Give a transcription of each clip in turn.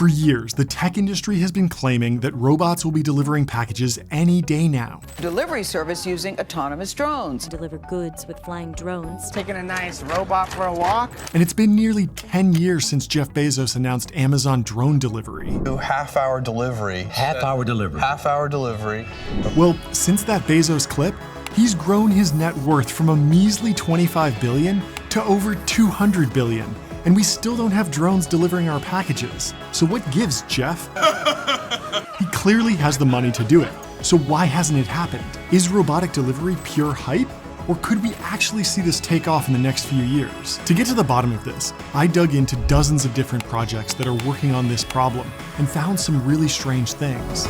For years, the tech industry has been claiming that robots will be delivering packages any day now. Delivery service using autonomous drones. Deliver goods with flying drones. Taking a nice robot for a walk. And it's been nearly 10 years since Jeff Bezos announced Amazon drone delivery. Half-hour delivery. Half-hour delivery. Half-hour delivery. Well, since that Bezos clip, he's grown his net worth from a measly $25 billion to over $200 billion. And we still don't have drones delivering our packages. So what gives, Jeff? He clearly has the money to do it. So why hasn't it happened? Is robotic delivery pure hype? Or could we actually see this take off in the next few years? To get to the bottom of this, I dug into dozens of different projects that are working on this problem and found some really strange things.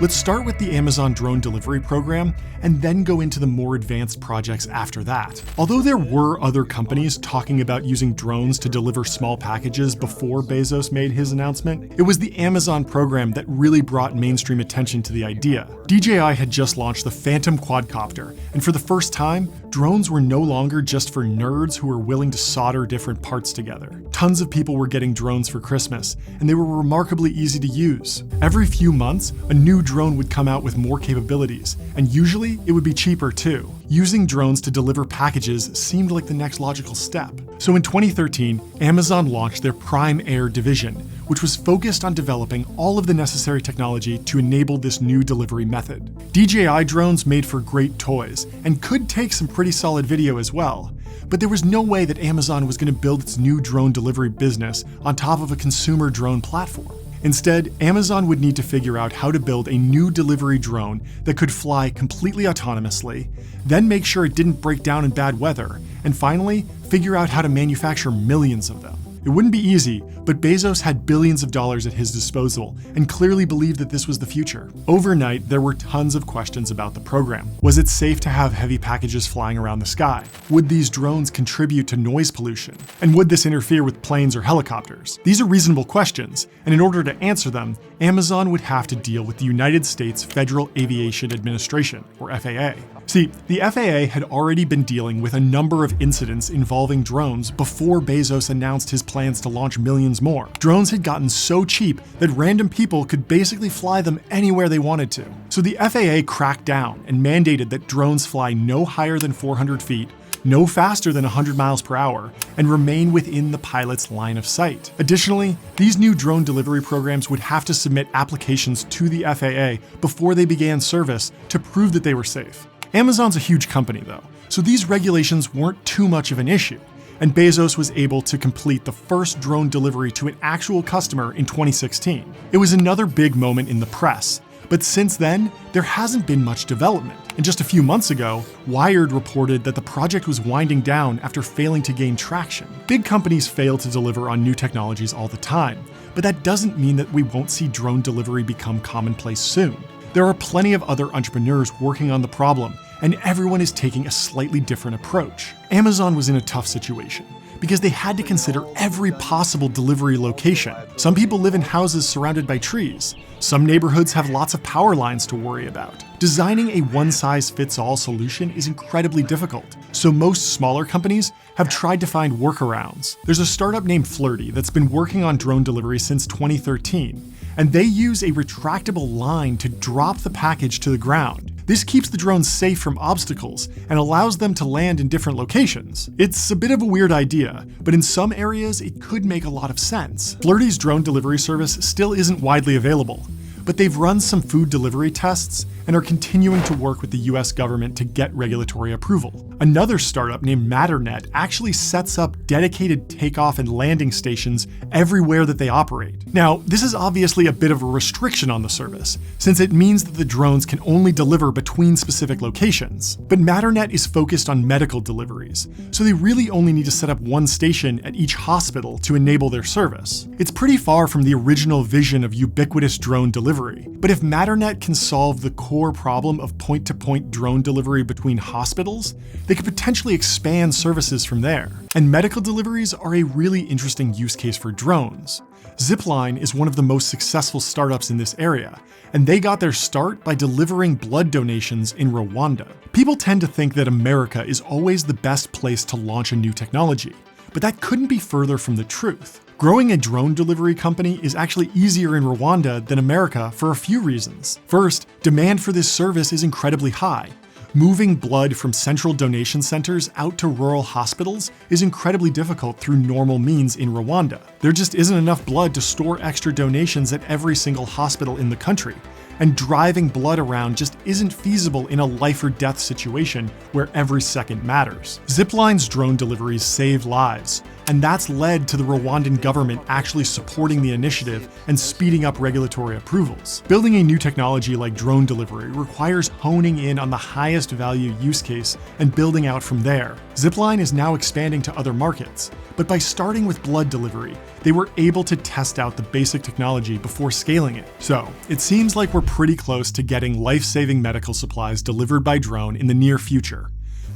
Let's start with the Amazon drone delivery program and then go into the more advanced projects after that. Although there were other companies talking about using drones to deliver small packages before Bezos made his announcement, it was the Amazon program that really brought mainstream attention to the idea. DJI had just launched the Phantom quadcopter, and for the first time, drones were no longer just for nerds who were willing to solder different parts together. Tons of people were getting drones for Christmas, and they were remarkably easy to use. Every few months, a new drone would come out with more capabilities, and usually it would be cheaper too. Using drones to deliver packages seemed like the next logical step. So in 2013, Amazon launched their Prime Air division, which was focused on developing all of the necessary technology to enable this new delivery method. DJI drones made for great toys, and could take some pretty solid video as well. But there was no way that Amazon was going to build its new drone delivery business on top of a consumer drone platform. Instead, Amazon would need to figure out how to build a new delivery drone that could fly completely autonomously, then make sure it didn't break down in bad weather, and finally, figure out how to manufacture millions of them. It wouldn't be easy, but Bezos had billions of dollars at his disposal and clearly believed that this was the future. Overnight, there were tons of questions about the program. Was it safe to have heavy packages flying around the sky? Would these drones contribute to noise pollution? And would this interfere with planes or helicopters? These are reasonable questions, and in order to answer them, Amazon would have to deal with the United States Federal Aviation Administration, or FAA. See, the FAA had already been dealing with a number of incidents involving drones before Bezos announced his plans to launch millions more. Drones had gotten so cheap that random people could basically fly them anywhere they wanted to. So the FAA cracked down and mandated that drones fly no higher than 400 feet, no faster than 100 miles per hour, and remain within the pilot's line of sight. Additionally, these new drone delivery programs would have to submit applications to the FAA before they began service to prove that they were safe. Amazon's a huge company though, so these regulations weren't too much of an issue, and Bezos was able to complete the first drone delivery to an actual customer in 2016. It was another big moment in the press, but since then, there hasn't been much development. And just a few months ago, Wired reported that the project was winding down after failing to gain traction. Big companies fail to deliver on new technologies all the time, but that doesn't mean that we won't see drone delivery become commonplace soon. There are plenty of other entrepreneurs working on the problem, and everyone is taking a slightly different approach. Amazon was in a tough situation because they had to consider every possible delivery location. Some people live in houses surrounded by trees. Some neighborhoods have lots of power lines to worry about. Designing a one-size-fits-all solution is incredibly difficult, so most smaller companies have tried to find workarounds. There's a startup named Flirty that's been working on drone delivery since 2013, and they use a retractable line to drop the package to the ground. This keeps the drones safe from obstacles and allows them to land in different locations. It's a bit of a weird idea, but in some areas it could make a lot of sense. Flirty's drone delivery service still isn't widely available, but they've run some food delivery tests and are continuing to work with the US government to get regulatory approval. Another startup named Matternet actually sets up dedicated takeoff and landing stations everywhere that they operate. Now, this is obviously a bit of a restriction on the service, since it means that the drones can only deliver between specific locations. But Matternet is focused on medical deliveries, so they really only need to set up one station at each hospital to enable their service. It's pretty far from the original vision of ubiquitous drone delivery, but if Matternet can solve the core problem of point-to-point drone delivery between hospitals, they could potentially expand services from there. And medical deliveries are a really interesting use case for drones. Zipline is one of the most successful startups in this area, and they got their start by delivering blood donations in Rwanda. People tend to think that America is always the best place to launch a new technology, but that couldn't be further from the truth. Growing a drone delivery company is actually easier in Rwanda than America for a few reasons. First, demand for this service is incredibly high. Moving blood from central donation centers out to rural hospitals is incredibly difficult through normal means in Rwanda. There just isn't enough blood to store extra donations at every single hospital in the country, and driving blood around just isn't feasible in a life or death situation where every second matters. Zipline's drone deliveries save lives, and that's led to the Rwandan government actually supporting the initiative and speeding up regulatory approvals. Building a new technology like drone delivery requires honing in on the highest value use case and building out from there. Zipline is now expanding to other markets, but by starting with blood delivery, they were able to test out the basic technology before scaling it. So, it seems like we're pretty close to getting life-saving medical supplies delivered by drone in the near future.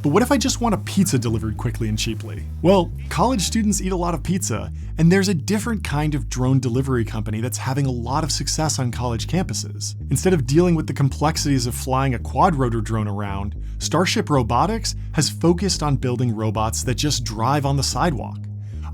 But what if I just want a pizza delivered quickly and cheaply? Well, college students eat a lot of pizza, and there's a different kind of drone delivery company that's having a lot of success on college campuses. Instead of dealing with the complexities of flying a quadrotor drone around, Starship Robotics has focused on building robots that just drive on the sidewalk.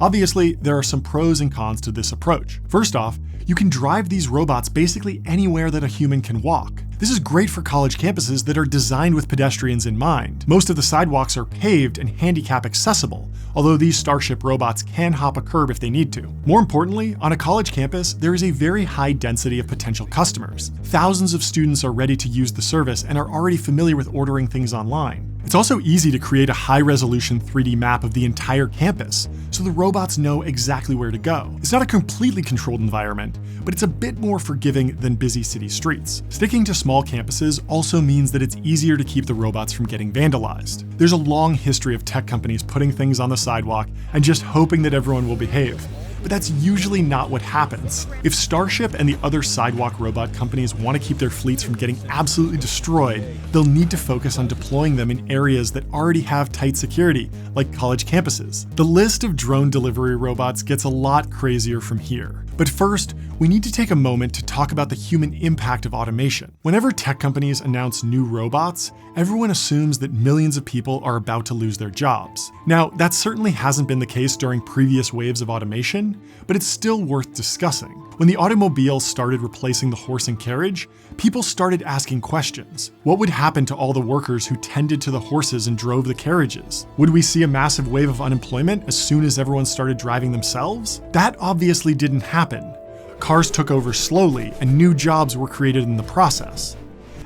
Obviously, there are some pros and cons to this approach. First off, you can drive these robots basically anywhere that a human can walk. This is great for college campuses that are designed with pedestrians in mind. Most of the sidewalks are paved and handicap accessible, although these Starship robots can hop a curb if they need to. More importantly, on a college campus, there is a very high density of potential customers. Thousands of students are ready to use the service and are already familiar with ordering things online. It's also easy to create a high-resolution 3D map of the entire campus, so the robots know exactly where to go. It's not a completely controlled environment, but it's a bit more forgiving than busy city streets. Sticking to small campuses also means that it's easier to keep the robots from getting vandalized. There's a long history of tech companies putting things on the sidewalk and just hoping that everyone will behave. But that's usually not what happens. If Starship and the other sidewalk robot companies want to keep their fleets from getting absolutely destroyed, they'll need to focus on deploying them in areas that already have tight security, like college campuses. The list of drone delivery robots gets a lot crazier from here. But first, we need to take a moment to talk about the human impact of automation. Whenever tech companies announce new robots, everyone assumes that millions of people are about to lose their jobs. Now, that certainly hasn't been the case during previous waves of automation, but it's still worth discussing. When the automobile started replacing the horse and carriage, people started asking questions. What would happen to all the workers who tended to the horses and drove the carriages? Would we see a massive wave of unemployment as soon as everyone started driving themselves? That obviously didn't happen. Cars took over slowly, and new jobs were created in the process.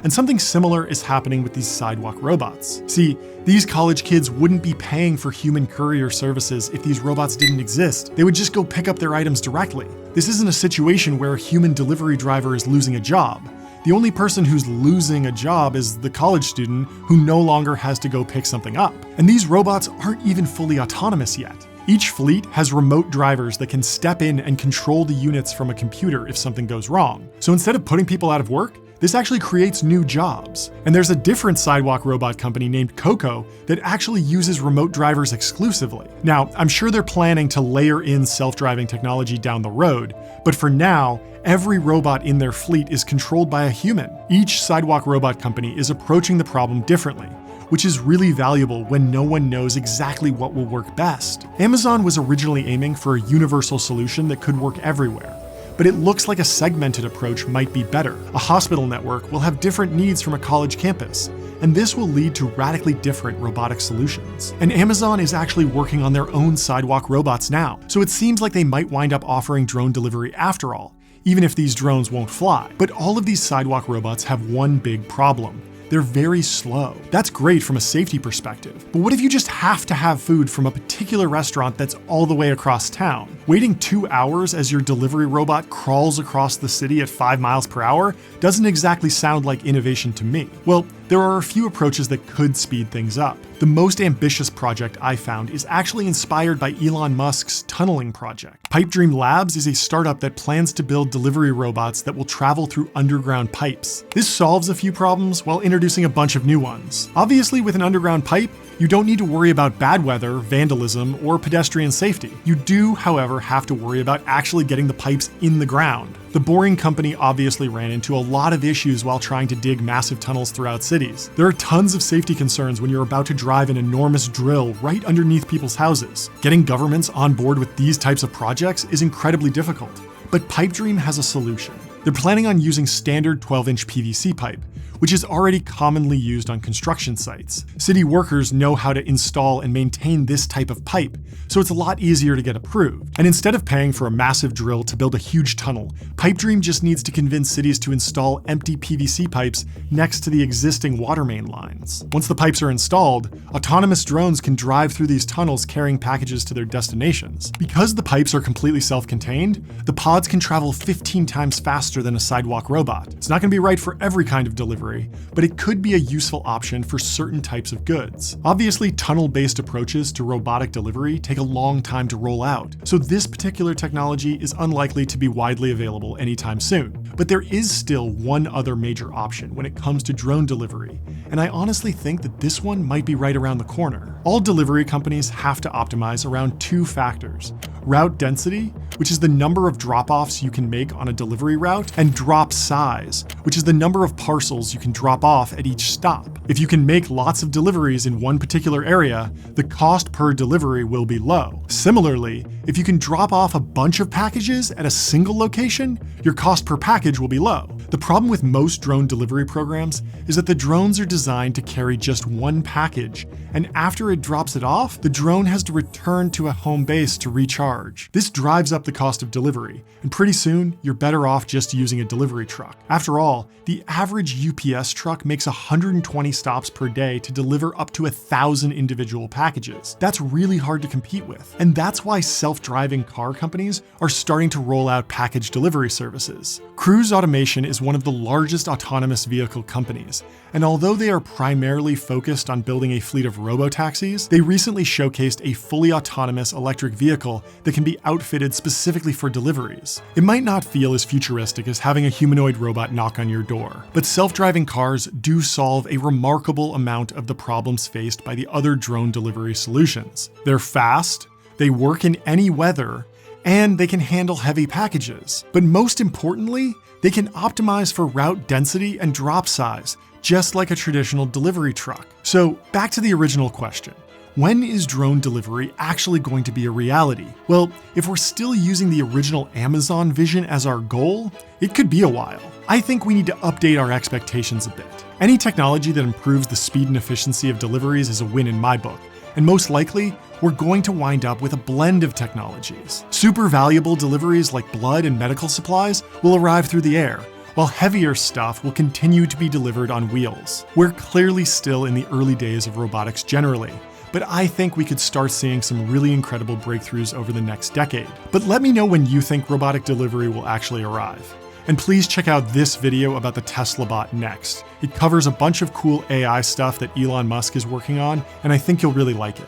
And something similar is happening with these sidewalk robots. See, these college kids wouldn't be paying for human courier services if these robots didn't exist. They would just go pick up their items directly. This isn't a situation where a human delivery driver is losing a job. The only person who's losing a job is the college student who no longer has to go pick something up. And these robots aren't even fully autonomous yet. Each fleet has remote drivers that can step in and control the units from a computer if something goes wrong. So instead of putting people out of work, this actually creates new jobs. And there's a different sidewalk robot company named Coco that actually uses remote drivers exclusively. Now, I'm sure they're planning to layer in self-driving technology down the road, but for now, every robot in their fleet is controlled by a human. Each sidewalk robot company is approaching the problem differently, which is really valuable when no one knows exactly what will work best. Amazon was originally aiming for a universal solution that could work everywhere, but it looks like a segmented approach might be better. A hospital network will have different needs from a college campus, and this will lead to radically different robotic solutions. And Amazon is actually working on their own sidewalk robots now, so it seems like they might wind up offering drone delivery after all, even if these drones won't fly. But all of these sidewalk robots have one big problem. They're very slow. That's great from a safety perspective, but what if you just have to have food from a particular restaurant that's all the way across town? Waiting 2 hours as your delivery robot crawls across the city at 5 miles per hour doesn't exactly sound like innovation to me. Well, there are a few approaches that could speed things up. The most ambitious project I found is actually inspired by Elon Musk's tunneling project. Pipe Dream Labs is a startup that plans to build delivery robots that will travel through underground pipes. This solves a few problems while introducing a bunch of new ones. Obviously, with an underground pipe, You don't need to worry about bad weather, vandalism, or pedestrian safety. You do, however, have to worry about actually getting the pipes in the ground. The boring company obviously ran into a lot of issues while trying to dig massive tunnels throughout cities. There are tons of safety concerns when you're about to drive an enormous drill right underneath people's houses. Getting governments on board with these types of projects is incredibly difficult. But PipeDream has a solution. They're planning on using standard 12-inch PVC pipe, which is already commonly used on construction sites. City workers know how to install and maintain this type of pipe, so it's a lot easier to get approved. And instead of paying for a massive drill to build a huge tunnel, PipeDream just needs to convince cities to install empty PVC pipes next to the existing water main lines. Once the pipes are installed, autonomous drones can drive through these tunnels carrying packages to their destinations. Because the pipes are completely self-contained, the pods can travel 15 times faster than a sidewalk robot. It's not going to be right for every kind of delivery, but it could be a useful option for certain types of goods. Obviously, tunnel-based approaches to robotic delivery take a long time to roll out, so this particular technology is unlikely to be widely available anytime soon. But there is still one other major option when it comes to drone delivery, and I honestly think that this one might be right around the corner. All delivery companies have to optimize around two factors: route density, which is the number of drop-offs you can make on a delivery route, and drop size, which is the number of parcels you can drop off at each stop. If you can make lots of deliveries in one particular area, the cost per delivery will be low. Similarly, if you can drop off a bunch of packages at a single location, your cost per package will be low. The problem with most drone delivery programs is that the drones are designed to carry just one package, and after it drops it off, the drone has to return to a home base to recharge. This drives up the cost of delivery, and pretty soon, you're better off just using a delivery truck. After all, the average UPS truck makes 120 stops per day to deliver up to 1,000 individual packages. That's really hard to compete with, and that's why self-driving car companies are starting to roll out package delivery services. Cruise Automation is one of the largest autonomous vehicle companies, and although they are primarily focused on building a fleet of robotaxis, they recently showcased a fully autonomous electric vehicle that can be outfitted specifically for deliveries. It might not feel as futuristic as having a humanoid robot knock on your door, but self-driving cars do solve a remarkable amount of the problems faced by the other drone delivery solutions. They're fast, they work in any weather, and they can handle heavy packages. But most importantly, they can optimize for route density and drop size, just like a traditional delivery truck. So back to the original question. When is drone delivery actually going to be a reality? Well, if we're still using the original Amazon vision as our goal, it could be a while. I think we need to update our expectations a bit. Any technology that improves the speed and efficiency of deliveries is a win in my book, and most likely, we're going to wind up with a blend of technologies. Super valuable deliveries like blood and medical supplies will arrive through the air, while heavier stuff will continue to be delivered on wheels. We're clearly still in the early days of robotics generally, but I think we could start seeing some really incredible breakthroughs over the next decade. But let me know when you think robotic delivery will actually arrive. And please check out this video about the Tesla bot next. It covers a bunch of cool AI stuff that Elon Musk is working on, and I think you'll really like it.